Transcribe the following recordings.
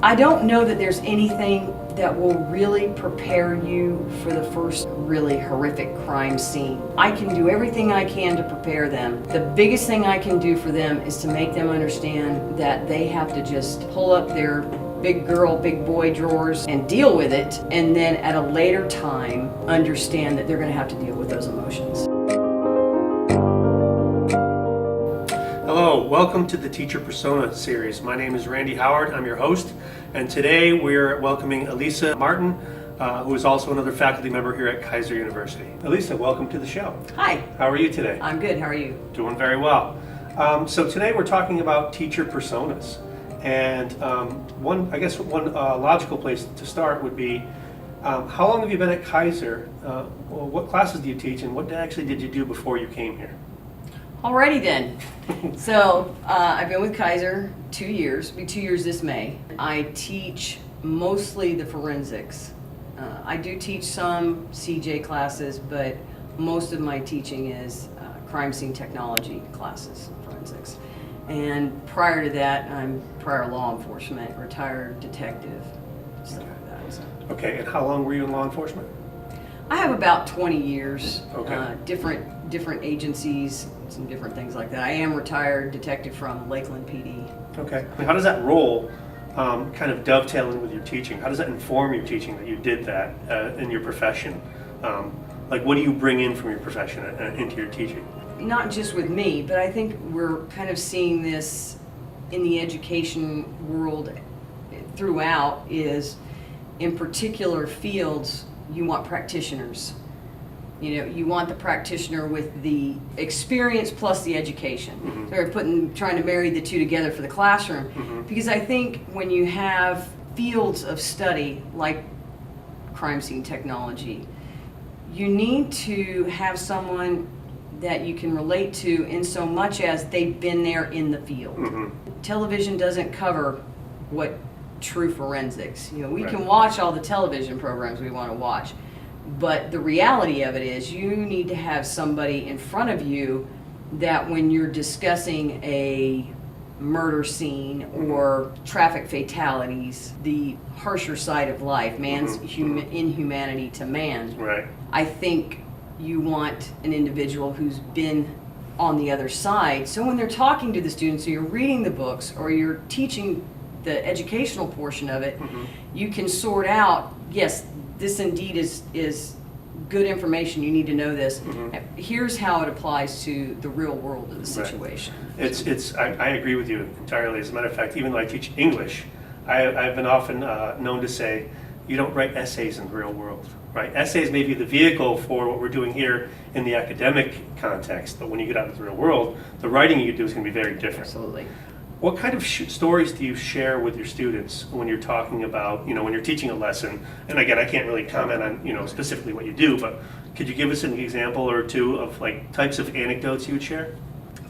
I don't know that there's anything that will really prepare you for the first really horrific crime scene. I can do everything I can to prepare them. The biggest thing I can do for them is to make them understand that they have to just pull up their big girl, big boy drawers and deal with it, and then at a later time understand that they're going to have to deal with those emotions. Hello, welcome to the Teacher Persona series. My name is Randy Howard, I'm your host, and today we're welcoming Elisa Martin, who is also another faculty member here at Kaiser University. Elisa, welcome to the show. Hi. How are you today? I'm good, how are you? Doing very well. So today we're talking about teacher personas, and one logical place to start would be, how long have you been at Kaiser? What classes do you teach, and what actually did you do before you came here? Alrighty then. So I've been with Kaiser 2 years, it'll be 2 years this May. I teach mostly the forensics. I do teach some CJ classes, but most of my teaching is crime scene technology classes, forensics. And prior to that, I'm prior law enforcement, retired detective, stuff like that. So. Okay, and how long were you in law enforcement? I have about 20 years, okay. different agencies, some different things like that. I am retired detective from Lakeland PD. Okay. How does that role kind of dovetail in with your teaching? How does that inform your teaching that you did that in your profession? Like, what do you bring in from your profession into your teaching? Not just with me, but I think we're kind of seeing this in the education world throughout, is in particular fields, you want practitioners. You know, you want the practitioner with the experience plus the education. Mm-hmm. So we're trying to marry the two together for the classroom. Mm-hmm. Because I think when you have fields of study like crime scene technology, you need to have someone that you can relate to in so much as they've been there in the field. Mm-hmm. Television doesn't cover what true forensics. You know, we can watch all the television programs we want to watch, but the reality of it is you need to have somebody in front of you that when you're discussing a murder scene or traffic fatalities, the harsher side of life, man's inhumanity to man, I think you want an individual who's been on the other side. So when they're talking to the students, or you're reading the books, or you're teaching the educational portion of it, you can sort out, yes, this indeed is good information, you need to know this. Here's how it applies to the real world of the situation. I agree with you entirely. As a matter of fact, even though I teach English, I've been often known to say, you don't write essays in the real world, right? Essays may be the vehicle for what we're doing here in the academic context, but when you get out into the real world, the writing you do is going to be very different. Absolutely. What kind of stories do you share with your students when you're talking about, when you're teaching a lesson? And again, I can't really comment on, specifically what you do, but could you give us an example or two of like types of anecdotes you would share?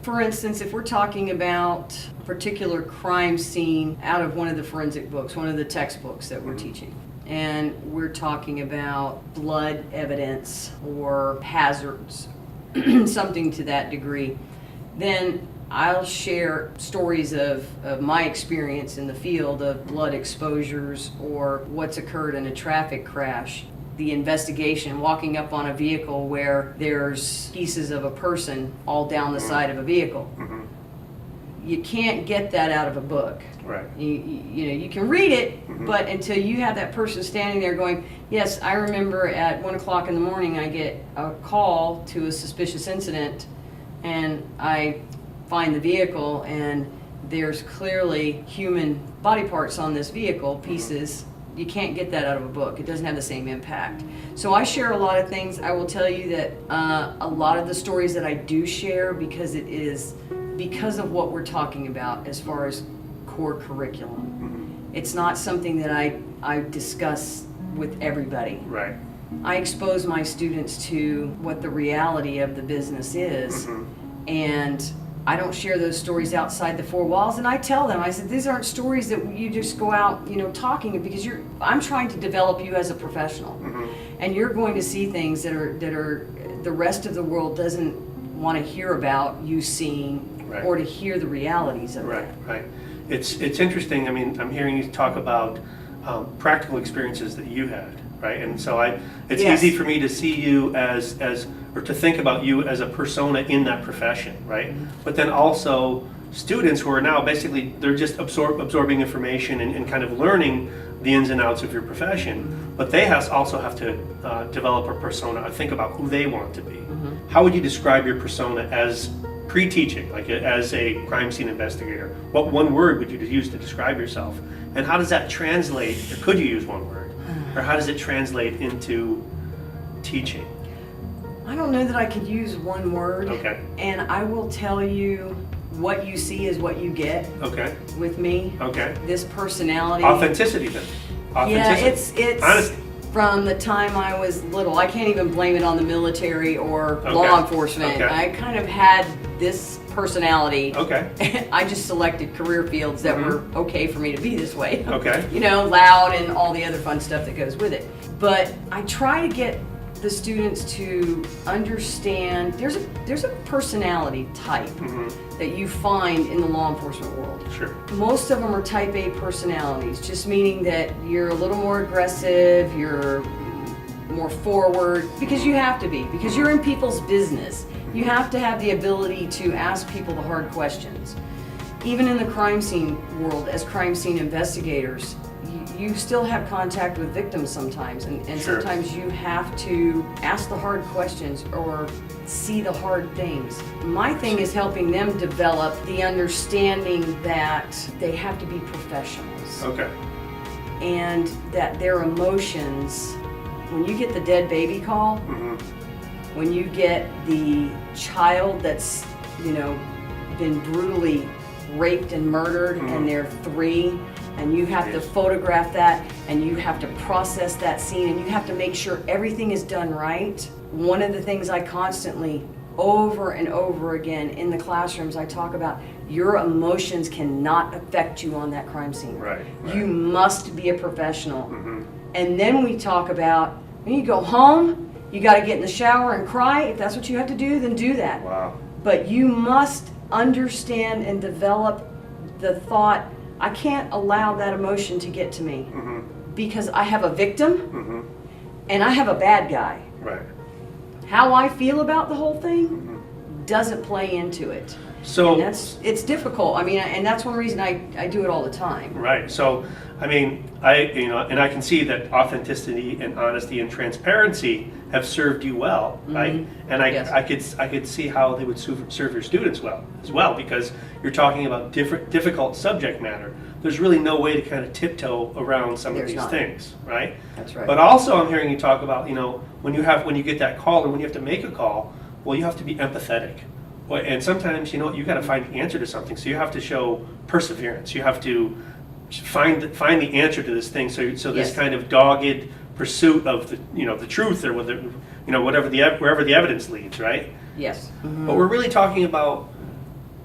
For instance, if we're talking about a particular crime scene out of one of the forensic books, one of the textbooks that we're teaching, and we're talking about blood evidence or hazards, something to that degree, then I'll share stories of my experience in the field of blood exposures or what's occurred in a traffic crash. The investigation, walking up on a vehicle where there's pieces of a person all down the side of a vehicle. You can't get that out of a book. Right. You can read it, but until you have that person standing there going, yes, I remember at 1 o'clock in the morning I get a call to a suspicious incident, and I find the vehicle and there's clearly human body parts on this vehicle, pieces. You can't get that out of a book. It doesn't have the same impact. So I share a lot of things. I will tell you that a lot of the stories that I do share, because it is because of what we're talking about as far as core curriculum. It's not something that I discuss with everybody. Right. I expose my students to what the reality of the business is, and I don't share those stories outside the four walls, and I tell them, I said, these aren't stories that you just go out, talking, because I'm trying to develop you as a professional, and you're going to see things that are the rest of the world doesn't want to hear about you seeing, or to hear the realities of it. Right. It's interesting. I mean, I'm hearing you talk about practical experiences that you had, right? And so it's Yes. easy for me to see you as or to think about you as a persona in that profession, right? But then also students who are now basically, they're just absorbing information and kind of learning the ins and outs of your profession, but they also have to develop a persona, think about who they want to be. How would you describe your persona as pre-teaching, like as a crime scene investigator? What one word would you use to describe yourself? And how does that translate, or could you use one word? Or how does it translate into teaching? I don't know that I could use one word. Okay. And I will tell you, what you see is what you get Okay. with me. Okay. This personality. Authenticity then. Yeah, Authenticity. it's Honesty. from the time I was little. I can't even blame it on the military or Okay. law enforcement. Okay. I kind of had this personality. Okay. I just selected career fields that were okay for me to be this way. Okay. You know, loud and all the other fun stuff that goes with it. But I try to get the students to understand there's a personality type that you find in the law enforcement world. Sure. Most of them are type A personalities, just meaning that you're a little more aggressive, you're more forward, because you have to be, because you're in people's business. You have to have the ability to ask people the hard questions. Even in the crime scene world, as crime scene investigators, you still have contact with victims sometimes, and Sure. sometimes you have to ask the hard questions or see the hard things. My thing is helping them develop the understanding that they have to be professionals Okay. and that their emotions, when you get the dead baby call, when you get the child that's, been brutally raped and murdered and they're 3, and you have to photograph that and you have to process that scene and you have to make sure everything is done right. One of the things I constantly, over and over again in the classrooms, I talk about, your emotions cannot affect you on that crime scene. Right. You must be a professional. And then we talk about, when you go home, you got to get in the shower and cry. If that's what you have to do, then do that. Wow. But you must understand and develop the thought, I can't allow that emotion to get to me because I have a victim and I have a bad guy. Right. How I feel about the whole thing doesn't play into it. So And it's difficult. I mean, and that's one reason I do it all the time. right. So I mean, and I can see that authenticity and honesty and transparency have served you well, right? And Yes. I could see how they would serve your students well as well, because you're talking about difficult subject matter. There's really no way to kind of tiptoe around some There's of these not. things, right? That's right. But also, I'm hearing you talk about, when you get that call or when you have to make a call, well, you have to be empathetic. Well, and sometimes, you got to find the answer to something. So you have to show perseverance. You have to find the answer to this thing. So this Yes. kind of dogged pursuit of the truth, or whether wherever the evidence leads, right? Yes. But we're really talking about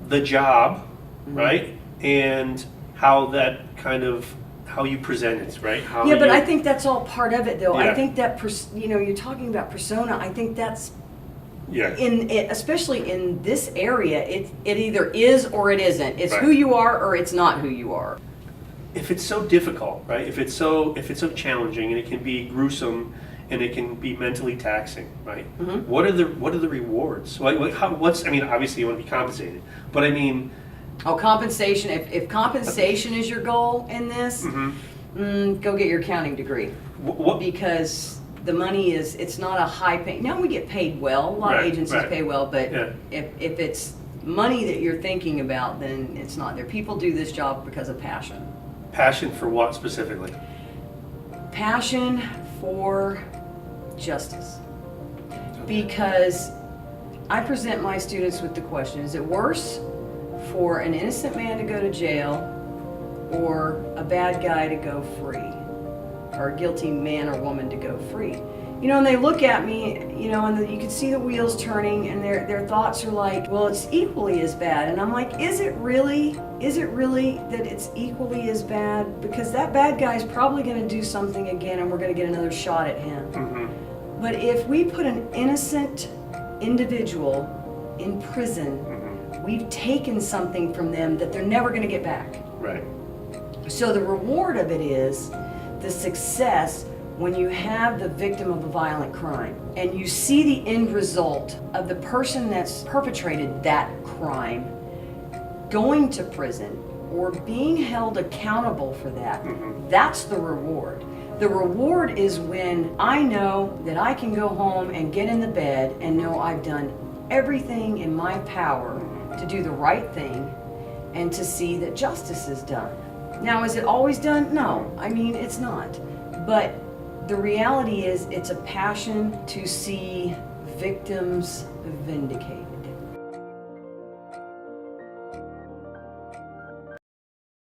the job, right? And how you present it, right? How Yeah, but you- I think that's all part of it, though. Yeah. I think that you're talking about persona. I think that's yeah. especially in this area. It either is or it isn't. It's Right. who you are or it's not who you are. If it's so difficult, right? If it's so challenging, and it can be gruesome, and it can be mentally taxing, right? What are the rewards? I mean, obviously you want to be compensated, but I mean, Oh, compensation. If compensation is your goal in this, go get your accounting degree. what? Because the money it's not a high pay. Now we get paid well. A lot of Right, agencies right. pay well, but Yeah. if it's money that you're thinking about, then it's not there. People do this job because of passion. Passion for what specifically? Passion for justice. Because I present my students with the question, is it worse for an innocent man to go to jail or a bad guy to go free? Or a guilty man or woman to go free? And they look at me, and you can see the wheels turning, and their thoughts are like, well, it's equally as bad. And I'm like, is it really? Is it really that it's equally as bad? Because that bad guy's probably going to do something again, and we're going to get another shot at him. But if we put an innocent individual in prison, we've taken something from them that they're never going to get back. Right. So the reward of it is the success when you have the victim of a violent crime and you see the end result of the person that's perpetrated that crime going to prison or being held accountable for that. That's the reward. The reward is when I know that I can go home and get in the bed and know I've done everything in my power to do the right thing and to see that justice is done. Now, is it always done? No, I mean, it's not. But the reality is it's a passion to see victims vindicated.